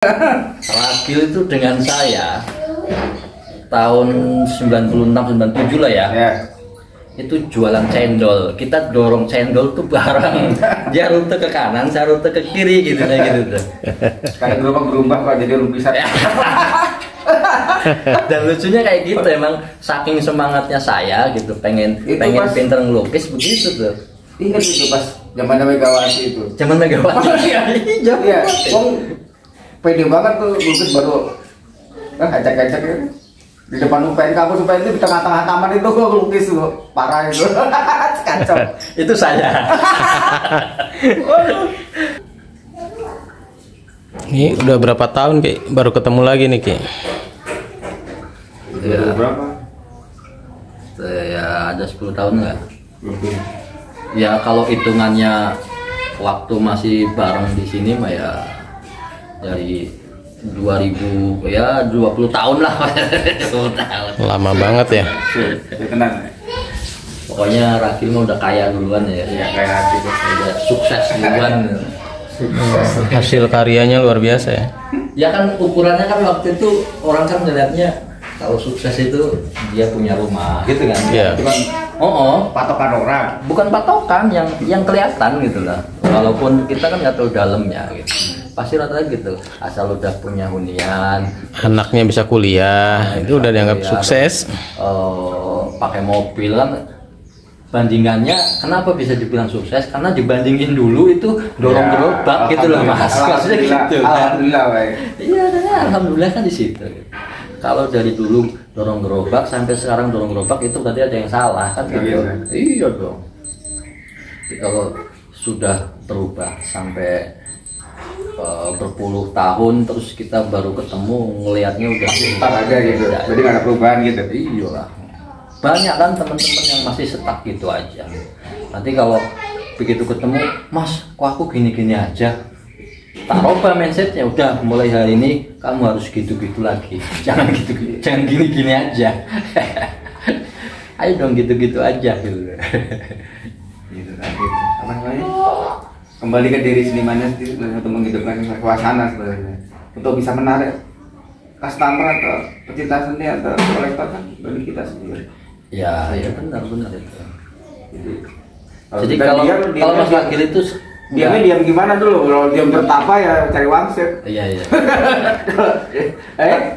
Ragil itu dengan saya tahun 96-97 lah ya. Itu jualan cendol, kita dorong cendol tuh bareng. Dia rute ke kanan, saya rute ke kiri gitu tuh. Kayak gerobak Pak, jadi lukisan. Dan lucunya kayak gitu, emang saking semangatnya saya gitu, pengen pinter ngelukis begitu tuh. Ingat itu pas zaman Megawati itu. Zaman Megawati. Iya, pede banget tuh lukis baru acak-acak ya. Di depan UPN kampus UPN itu di tengah-tengah taman itu gua lukis tuh, parah itu. Kacau. Itu saya. Ini udah berapa tahun Ki baru ketemu lagi nih Ki? Ya, Berapa? Ya ada 10 tahun nggak? Lebih. Ya kalau hitungannya waktu masih bareng di sini mah ya dari 2000 ya 20 tahun lah. 20 tahun. Lama banget ya. Ya tenang. Pokoknya Ragil mah udah kaya duluan ya. Ya kayak hati tuh. Udah sukses duluan. Hasil karyanya luar biasa ya. Ya kan ukurannya kan waktu itu orang kan melihatnya kalau sukses itu dia punya rumah gitu kan. Iya. Itu kan patokan orang. Bukan patokan yang kelihatan gitu lah. Walaupun kita kan nggak tahu dalamnya gitu. Pasti rata-rata gitu. Asal udah punya hunian, Anaknya bisa kuliah, itu udah dianggap sukses. Pakai mobil kan. Bandingannya kenapa bisa dibilang sukses? Karena dibandingin dulu itu dorong gerobak gitu loh Mas. Maksudnya gitu. Alhamdulillah, baik. Iya, alhamdulillah kan di situ. Kalau dari dulu dorong gerobak sampai sekarang dorong gerobak itu berarti ada yang salah kan gitu. Iya dong. Kalau sudah berubah sampai berpuluh tahun terus kita baru ketemu ngelihatnya udah Stuck aja gitu. Jadi nggak ada perubahan gitu. Iya lah. Banyak kan teman-teman yang masih stuck gitu aja. Nanti kalau begitu ketemu, Mas, kok aku gini-gini aja. Tak rubah mindsetnya, udah mulai hari ini kamu harus gitu-gitu lagi. Jangan gitu-gitu, jangan gini-gini aja. Ayo dong gitu-gitu aja gitu. Gitu kan. Apa namanya? Kembali ke diri senimannya sendiri untuk menghidupkan suasana sebenarnya. Untuk bisa menarik customer atau pecinta seni atau kolektor kan dari kita sendiri. Ya benar itu. Jadi kita kalau diam, Mas Ragil itu diam gimana dulu? Kalau diam bertapa ya cari wangsit. Iya.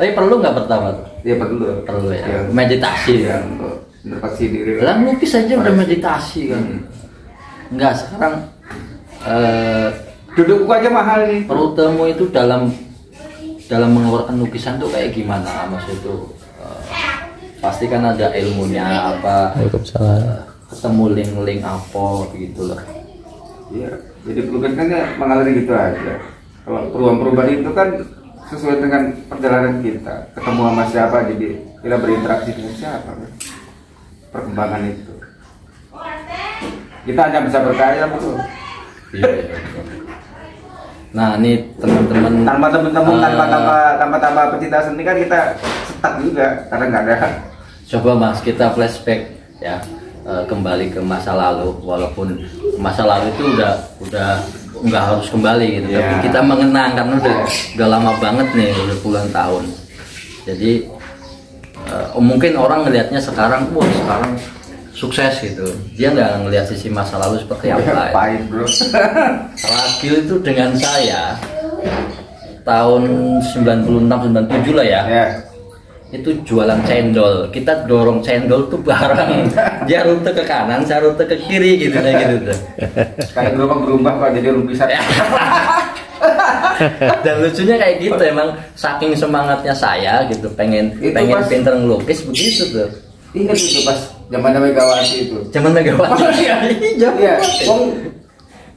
Tapi perlu nggak pertama? Ya perlu. Perlu ya. Ya. Meditasi Ya, kan. untuk introspeksi diri. Lah melukis aja udah meditasi kan. Enggak, sekarang Duduk buku aja mahal nih. rutemu itu dalam mengeluarkan lukisan tuh kayak gimana? Maksud itu pasti kan ada ilmunya apa? Waalaikumsalam. Ketemu link-link apa gitu loh. Iya, jadi pelukis kan ya mengalir gitu aja. Kalau perubahan-perubahan itu kan sesuai dengan perjalanan kita, ketemu sama siapa, jadi kita berinteraksi dengan siapa, kan? Perkembangan itu. Kita hanya bisa berkarya betul. Iya. Nah, ini teman-teman tanpa pecinta seni kan kita stuck juga karena nggak ada. Coba Mas, kita flashback ya. Kembali ke masa lalu, walaupun masa lalu itu udah nggak harus kembali gitu, tapi kita mengenang karena udah lama banget nih, udah puluhan tahun. Jadi mungkin orang ngelihatnya sekarang sukses gitu, dia nggak ngelihat sisi masa lalu seperti apa. Pahit bro. Ragil itu dengan saya tahun 96-97 lah ya. Itu jualan cendol, kita dorong cendol tuh bareng. Dia rute ke kanan, saya rute ke kiri gitu tuh. Kayak gerobak Pak, jadi lukisan. Dan lucunya kayak gitu, emang saking semangatnya saya gitu, pengen pinter ngelukis begitu tuh. Ingat itu pas zaman Megawati itu. Zaman Megawati. Iya,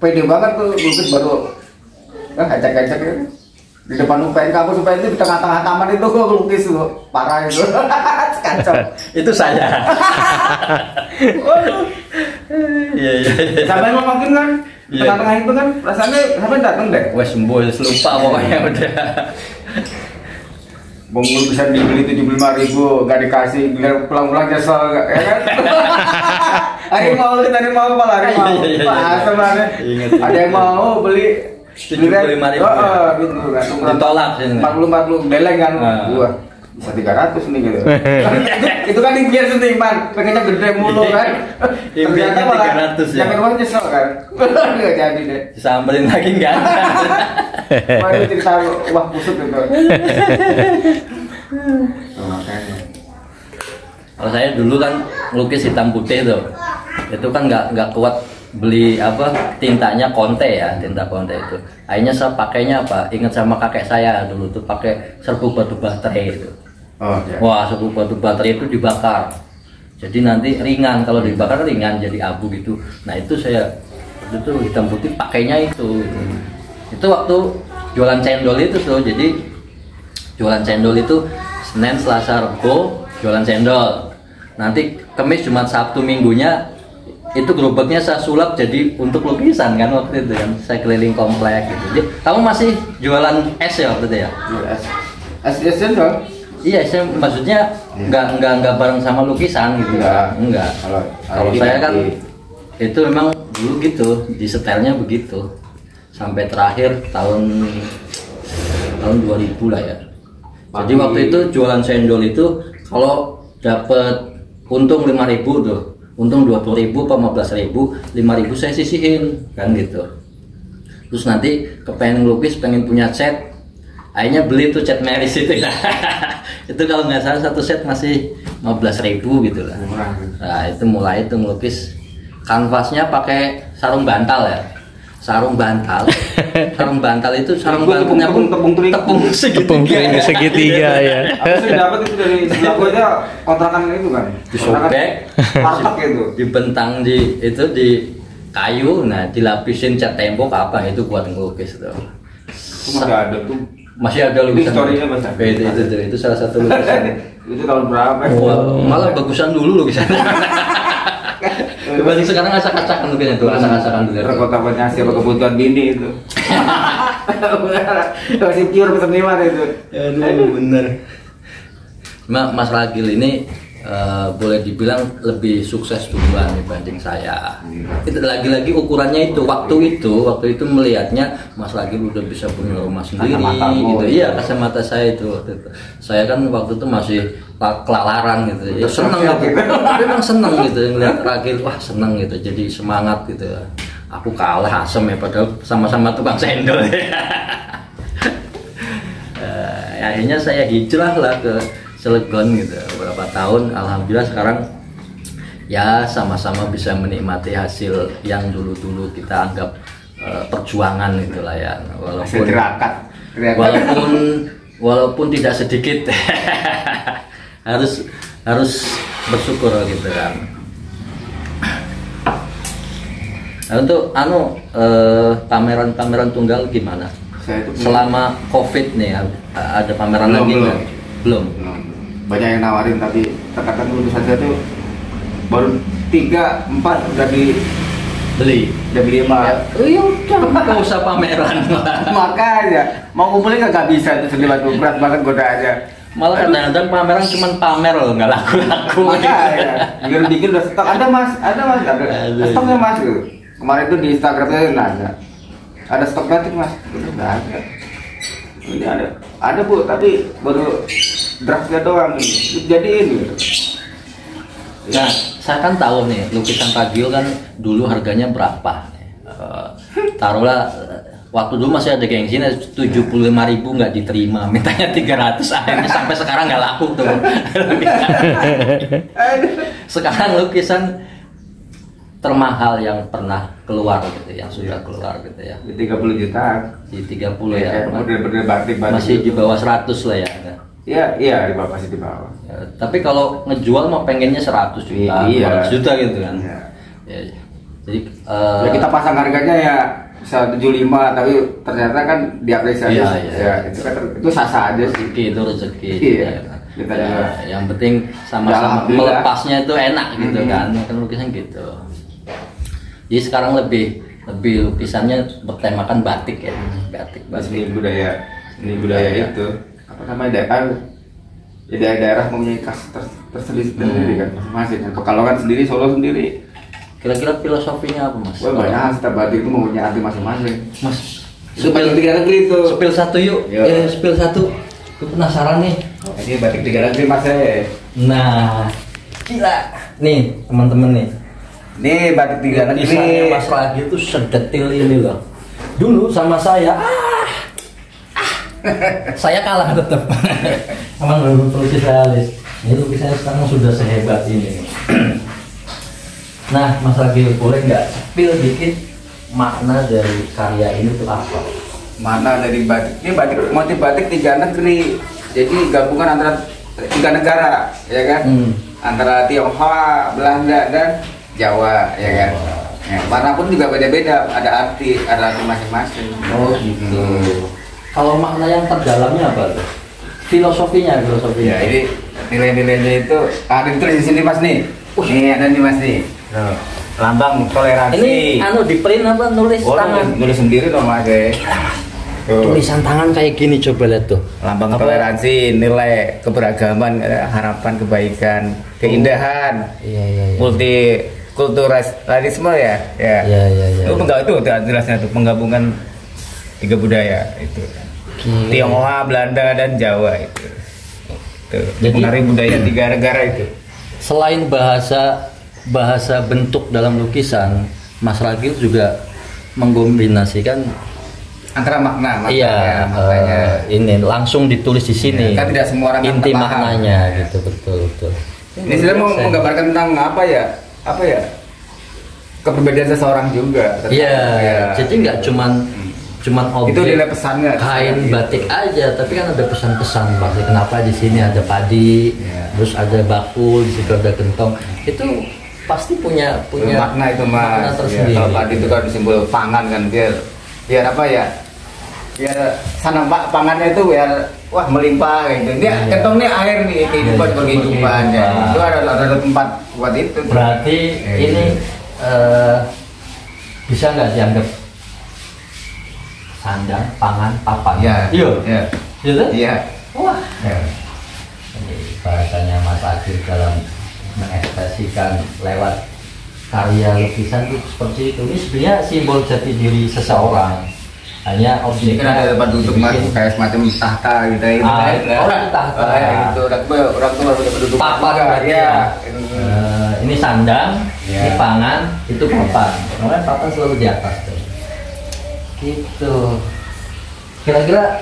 pede banget tuh lukis baru acak-acak ya. Di depan UPN kampus UPN itu di tengah-tengah taman itu gua lukis tuh, parah itu. Kacau. Itu saya. Iya. Sampai mau makin kan tengah-tengah itu kan rasanya sampai datang deh. Wes sembuh, lupa pokoknya udah. Bonggol bisa dibeli 75.000, gak dikasih, biar pulang-pulang nyesel, ya kan? Ada yang mau, kita mau apa lagi mau? Ada yang mau beli 75.000 gitu kan. ditolak sih. 40 deleng kan. Gua bisa 300 nih gitu. Itu kan impian seniman, pengennya gede mulu kan. Impiannya 300 ya. Yang kedua nyesel kan. Enggak jadi deh. Disamperin lagi enggak ada. Baru cerita wah busuk gitu. Makanya. Kalau saya dulu kan ngelukis hitam putih tuh, itu kan nggak kuat beli apa tintanya Conte ya, tinta Conte itu. Akhirnya saya pakainya apa? Ingat sama kakek saya dulu tuh pakai serbu batu baterai itu. Oh, ya. Wah, serbu batu baterai itu dibakar. Jadi nanti ringan, kalau dibakar ringan jadi abu gitu. Nah itu saya itu hitam putih pakainya itu. Itu waktu jualan cendol itu tuh. Jadi jualan cendol itu Senin, Selasa, Rebo jualan cendol. Nanti Kamis, Jumat, Sabtu, Minggunya itu gerobaknya saya sulap jadi untuk lukisan kan waktu itu kan. Saya keliling komplek gitu. Jadi, kamu masih jualan es ya waktu itu ya? Es cendol. Iya, saya maksudnya nggak bareng sama lukisan gitu. Enggak. Kalau saya kan itu memang dulu gitu, di setelnya begitu. Sampai terakhir tahun 2000 lah ya. Jadi waktu itu jualan cendol itu kalau dapat untung 5.000 tuh, untung 20.000 apa 15.000, 5.000 saya sisihin kan gitu. Terus nanti kepengen ngelukis, pengen punya cat, akhirnya beli tuh cat Meris itu ya. Itu kalau nggak salah satu set masih 15.000 gitu lah. Nah itu mulai itu ngelukis, kanvasnya pakai sarung bantal ya. Sarung bantal itu sarung bantalnya pun tepung segitiga ya. Aku sih dapat itu dari sebelah gua aja kontrakan itu kan. Disobek, partak itu. dibentang di itu di kayu, nah dilapisin cat tembok apa itu buat ngelukis tuh. Itu masih ada tuh. Masih ada lukisan. Historinya Mas. Itu salah satu lukisan. Itu tahun berapa? Malah bagusan dulu lukisannya. Dibanding sekarang acak-acakan lukisannya tuh, acak-acakan dulu. Kota Banjarmasin kebutuhan bini itu. Masih pure seniman itu. Aduh, bener. Mas Ragil ini boleh dibilang lebih sukses duluan dibanding saya. Itu lagi-lagi ukurannya itu waktu itu melihatnya Mas Ragil udah bisa punya rumah sendiri gitu. Iya, kacamata saya itu waktu itu. Saya kan waktu itu masih kelalaran gitu. Ya seneng gitu. Memang seneng gitu ngeliat Ragil, wah seneng gitu. Jadi semangat gitu. Aku kalah asem ya padahal sama-sama tukang sendol. Akhirnya saya hijrah lah ke Cilegon gitu beberapa tahun, alhamdulillah sekarang ya sama-sama bisa menikmati hasil yang dulu kita anggap perjuangan gitulah ya, walaupun tidak sedikit harus bersyukur gitu kan. Nah, untuk pameran tunggal gimana? Selama COVID nih ada pameran lagi nggak? Belum. Banyak yang nawarin tapi terkadang lukisan saya tuh baru 3-4 udah beli 5. Iya udah nggak usah pameran. Makanya mau kumpulin nggak bisa itu seniman tuh, berat banget godaannya. Malah kadang-kadang pameran cuma pamer loh, nggak laku-laku. Makanya biar bikin udah stok, ada mas stoknya mas gitu. Kemarin tuh di Instagramnya ada stok batik mas, itu nggak ada. Ini ada bu, tapi baru draftnya doang ini. Jadi ini. Nah, saya kan tahu nih lukisan Ragil kan dulu harganya berapa? Taruhlah waktu dulu masih ada gengsinya 75.000 nggak diterima, mintanya 300, akhirnya sampai sekarang nggak laku tuh. Sekarang lukisan termahal yang pernah keluar gitu, yang sudah keluar gitu ya. Di 30 juta. Di 30 ya. Bener-bener batik masih di bawah 100 lah ya. Iya, di bawah, masih di bawah. Ya, tapi kalau ngejual mah pengennya 100 juta, 200 juta gitu kan. Iya. Ya, jadi ya kita pasang harganya ya bisa 75, tapi ternyata kan diapresiasi. Iya. Itu sah-sah aja sih. Itu rezeki. Iya. Ya, yang penting sama-sama melepasnya itu enak gitu kan. Kan lukisan gitu. Jadi sekarang lebih lukisannya bertemakan batik ya, batik. Seni budaya itu apa namanya daerah mempunyai khas tersendiri kan masing-masing. Kalau kan sendiri Solo sendiri. Kira-kira filosofinya apa mas? Banyak setiap batik itu mempunyai arti masing-masing. Mas, Itu batik tiga negeri itu. Spill satu yuk. Yo. Spill satu. Gue penasaran nih. Ini batik tiga negeri Mas. Nah, gila. Nih teman-teman nih. Ini batik tiga negeri. Lukisannya Mas Ragil tuh sedetil ini loh. Dulu sama saya, saya kalah tetap. Emang dulu pelukis realis. Ini lukisannya sekarang sudah sehebat ini. Nah, Mas Ragil boleh nggak spill dikit makna dari karya ini tuh apa? Mana dari batik? Ini batik motif batik tiga negeri. Jadi gabungan antara tiga negara, ya kan? Antara Tionghoa, Belanda dan Jawa, ya kan? Ya, warna pun juga beda-beda, ada arti masing-masing. Oh gitu. Kalau makna yang terdalamnya apa tuh? Filosofinya. Ya, ini nilai-nilainya itu ada ditulis di sini Mas nih. Nih ada nih Mas nih. Lambang toleransi. Ini di print apa nulis tangan? Nulis sendiri dong Mas. Tulisan tangan kayak gini, coba lihat tuh. Lambang toleransi, nilai keberagaman, harapan kebaikan, keindahan. Iya. Multikulturalisme ya. Iya. Itu jelasnya tuh penggabungan tiga budaya itu. Tionghoa, Belanda dan Jawa itu. Jadi mengenai budaya tiga negara itu. Selain bahasa bentuk dalam lukisan, Mas Ragil juga mengkombinasikan antara makna. Iya, ini langsung ditulis di sini. Kan tidak semua orang inti maknanya gitu, betul. Ini saya mau menggambarkan tentang apa ya? Keperbedaan seseorang juga. Iya. Jadi nggak cuman objek itu nilai pesannya kain batik aja, tapi kan ada pesan-pesan pasti. Kenapa di sini ada padi, terus ada bakul, di situ ada gentong. Itu pasti punya makna itu Mas. Makna tersendiri. Kalau padi itu kan simbol pangan kan, biar apa ya? Biar sana pangannya itu biar melimpah gitu. Ini gentong nih air nih, kehidupan kehidupan ya. Itu ada tempat buat itu. Berarti ini bisa nggak dianggap sandang, pangan, papan? Iya. Iya. Wah. Ini bahasanya Mas Agil dalam mengekspresikan lewat karya lukisan itu seperti itu. Ini sebenarnya simbol jati diri seseorang. Hanya objeknya kan ada tempat duduk Mas, kayak semacam tahta gitu ya. Tahta. Itu orang tua udah duduk papan ya. Ini sandang, ini pangan, itu papan. Karena papan selalu di atas tuh. Gitu. Kira-kira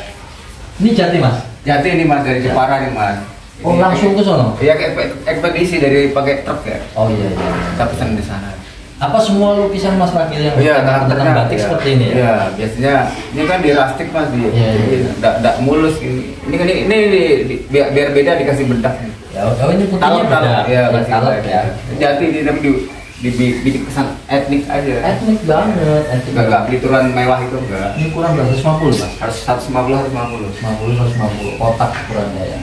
ini Jati Mas? Jati ini Mas, dari Jepara nih Mas. Oh ini langsung ke sono? Iya, ekspedisi dari pakai truk ya. Oh iya. Kita pesan di sana. Apa semua lukisan Mas Ragil yang tentang batik seperti ini ya? Iya, biasanya ini kan di rastik Mas, tidak mulus gini. Ini biar beda dikasih bedak. Ya, ini putihnya beda. Iya, kalep ya. Jati di dibikin kesan etnik aja. Etnik banget. Enggak pelituran mewah itu enggak. Ini kurang berapa? 150 Mas? Harus 150. Kotak ukurannya ya.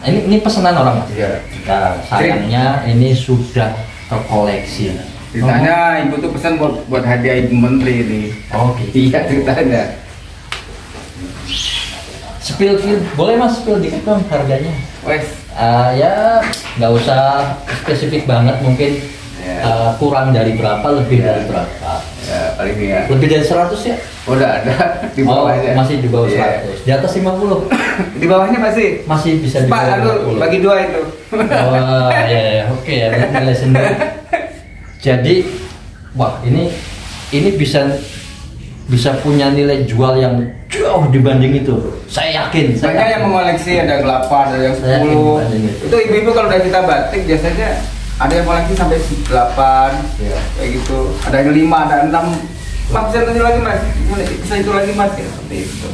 Ini pesanan orang Mas? Iya. Nah, sayangnya ini sudah terkoleksi. Ceritanya ibu tuh pesan buat hadiah ibu menteri ini. Oh gitu. Iya ceritanya. Spill boleh Mas, spill dikit dong harganya. Wes. Ya nggak usah spesifik banget, mungkin kurang dari berapa, lebih dari berapa. Ya paling ya. Lebih dari 100 ya? Udah ada di bawahnya. Masih di bawah 100. Di atas 50. Di bawahnya masih bisa di bawah. Pak, bagi 2 itu. Oh ya, oke ya, nilai sendiri. Jadi, wah ini bisa punya nilai jual yang jauh dibanding itu. Saya yakin. Banyak yang mengoleksi, ada 8, ada yang 10. Itu ibu-ibu kalau udah kita batik biasanya ada yang koleksi sampai 8, kayak gitu. Ada yang 5, ada 6. Mas bisa itu lagi Mas, bisa itu lagi Mas, ya, seperti itu.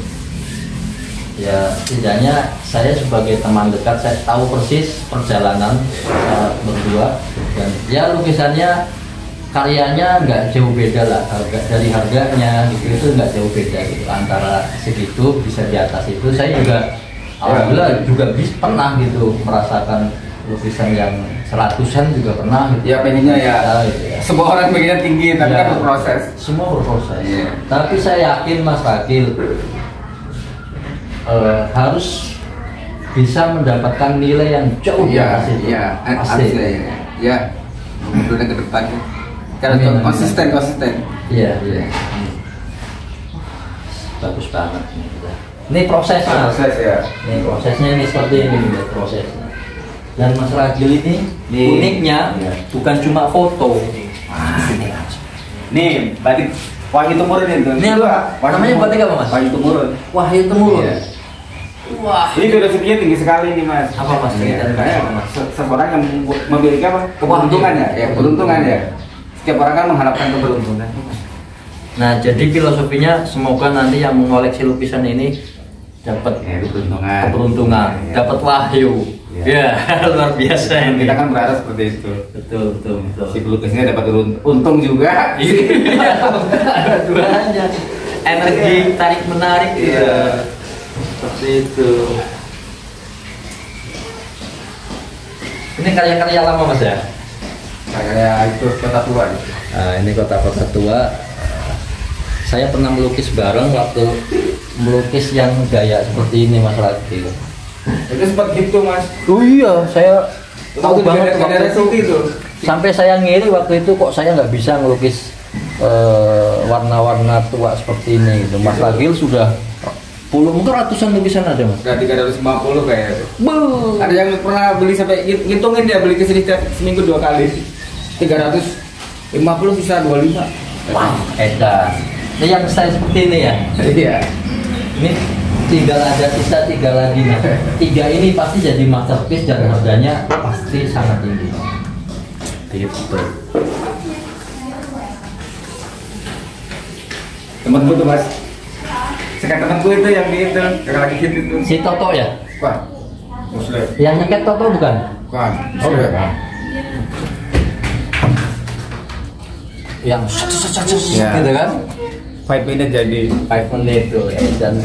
Ya, setidaknya saya sebagai teman dekat, saya tahu persis perjalanan berdua, dan ya lukisannya, karyanya nggak jauh beda lah, dari harganya gitu, nggak jauh beda gitu, antara segitu bisa di atas itu. Saya juga alhamdulillah juga pernah gitu merasakan lukisan yang 100-an juga pernah gitu. Ya pengennya gitu ya. Semua orang pengennya tinggi, tapi kan berproses. Semua berproses. Tapi saya yakin Mas Ragil harus bisa mendapatkan nilai yang jauh di atas itu. Ya, kemudian ke depan karena konsisten. Iya. bagus banget. Ini prosesnya. Proses ya. Ini prosesnya ini seperti ini lihat prosesnya. Dan Mas Ragil ini uniknya bukan cuma foto. Nih, batik Wahyu Tumurun itu. Ini apa? Namanya batik apa, Mas? Wahyu Tumurun. Wahyu Tumurun. Iya. Wah. Ini filosofinya tinggi sekali nih, Mas. Apa, Mas? Kayak seorang yang memiliki apa? Keberuntungan ya. Ya, keberuntungan ya. Setiap orang kan mengharapkan keberuntungan. Nah, jadi filosofinya semoga nanti yang mengoleksi lukisan ini dapat keberuntungan, dapat wahyu. Ya, luar biasa ini. Kita kan berharap seperti itu. Betul. Si pelukisnya dapat untung juga. Iya, dua-duanya. Energi tarik menarik. Iya. Seperti itu. Ini karya-karya lama, Mas ya? Kayak itu kota tua. Nah, ini kota-kota tua. Saya pernah melukis bareng waktu melukis yang gaya seperti ini, Mas Ragil. Itu sempat gitu, Mas. Oh iya, saya tahu banget waktu itu. Sampai saya ngiri waktu itu kok saya nggak bisa ngelukis warna-warna tua seperti ini. Gitu. Mas Ragil sudah mungkin ratusan lukisan ada, Mas. Udah 350 kayak. Bu. Ada yang pernah beli sampai ngitungin dia beli kesini seminggu 2 kali. 350 sisa 25. Wah, edan. Ini yang style seperti ini ya. Iya. Ini tinggal ada sisa 3 lagi, Mas. 3 ini pasti jadi masterpiece dan harganya pasti sangat tinggi. Gitu. Temanku tuh, Mas. Sekarang temanku itu yang di itu, yang lagi hit itu. Si Toto ya? Wah. Muslim. Yang nyeket Toto bukan? Wah. Oh, Muslim. bukan. Yang Ya. gitu kan? 5 minutes jadi 5 menit tuh ya, dan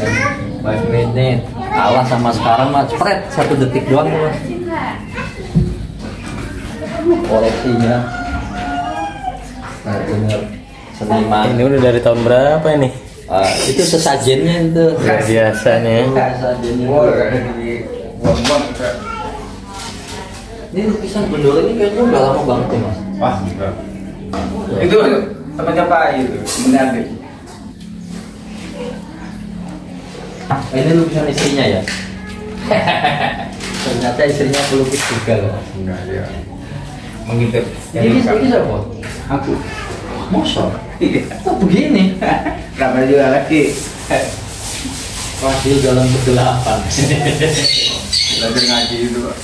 5 menit kalah sama sekarang mah spread 1 detik doang tuh, Mas. Koleksinya benar seniman. Ini udah dari tahun berapa ini? Itu sesajennya itu. Luar biasa nih. Sesajennya. buang-buang. Ini lukisan Bendoro ini kayaknya udah lama banget ya, Mas. Wah, enggak. Itu temannya Pak itu, temannya Adik. Ini lukisan istrinya ya. Ternyata istrinya pelukis juga loh. Enggak, dia mengintip. Ini siapa? Aku. Mosok. Iya. Kok begini? Kenapa juga lagi? Wahyu dalam kegelapan. Belajar ngaji itu, Pak.